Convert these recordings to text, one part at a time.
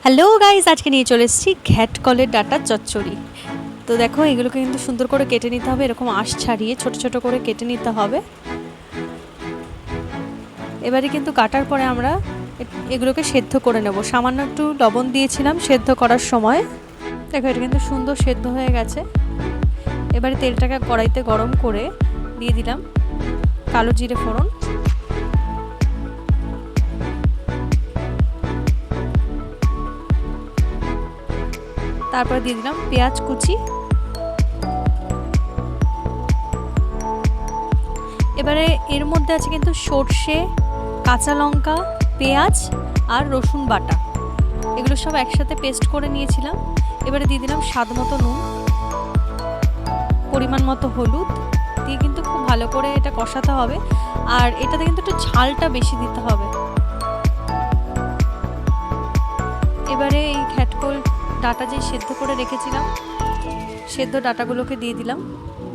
Hello guys, আজকে নিয়ে চলে এসেছি ঘ্যাটকলের ডাঁটার চচ্চড়ি। তো দেখো, এগুলোকে কিন্তু সুন্দর করে কেটে নিতে হবে, এরকম আঁশ ছাড়িয়ে ছোট ছোট করে কেটে নিতে হবে। এবারে কিন্তু কাটার পরে আমরা এগুলোকে সেদ্ধ করে নেব। সামান্য একটু লবণ দিয়েছিলাম সেদ্ধ করার সময়। দেখো, এটা কিন্তু সুন্দর সেদ্ধ হয়ে গেছে। এবারে তেলটাকে কড়াইতে গরম করে দিয়ে দিলাম কালো জিরে ফোড়ন, তারপর দিয়ে দিলাম পেঁয়াজ কুচি। এবারে এর মধ্যে আছে কিন্তু সর্ষে, কাঁচা লঙ্কা, পেঁয়াজ আর রসুন বাটা, এগুলো সব একসাথে পেস্ট করে নিয়েছিলাম। এবারে দিয়ে দিলাম স্বাদ মতো নুন, পরিমাণ মতো হলুদ দিয়ে কিন্তু খুব ভালো করে এটা কষাতে হবে। আর এটাতে কিন্তু একটু ঝালটা বেশি দিতে হবে। এবারে এই ঘ্যাটকল ডাঁটা যে সেদ্ধ করে রেখেছিলাম, সেদ্ধ ডাঁটাগুলোকে দিয়ে দিলাম।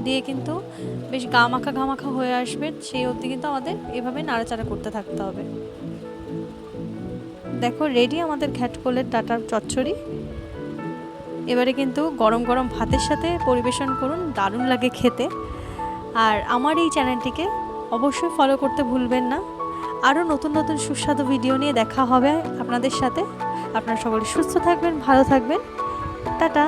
দিয়ে কিন্তু বেশ গামাখা হয়ে আসবে, সেই অবধি কিন্তু আমাদের এভাবে নাড়াচাড়া করতে থাকতে হবে। দেখো, রেডি আমাদের ঘ্যাটকলের ডাঁটার চচ্চড়ি। এবারে কিন্তু গরম গরম ভাতের সাথে পরিবেশন করুন, দারুণ লাগে খেতে। আর আমার এই চ্যানেলটিকে অবশ্যই ফলো করতে ভুলবেন না। আরও নতুন নতুন সুস্বাদু ভিডিও নিয়ে দেখা হবে আপনাদের সাথে। আপনারা সকলে সুস্থ থাকবেন, ভালো থাকবেন। টাটা।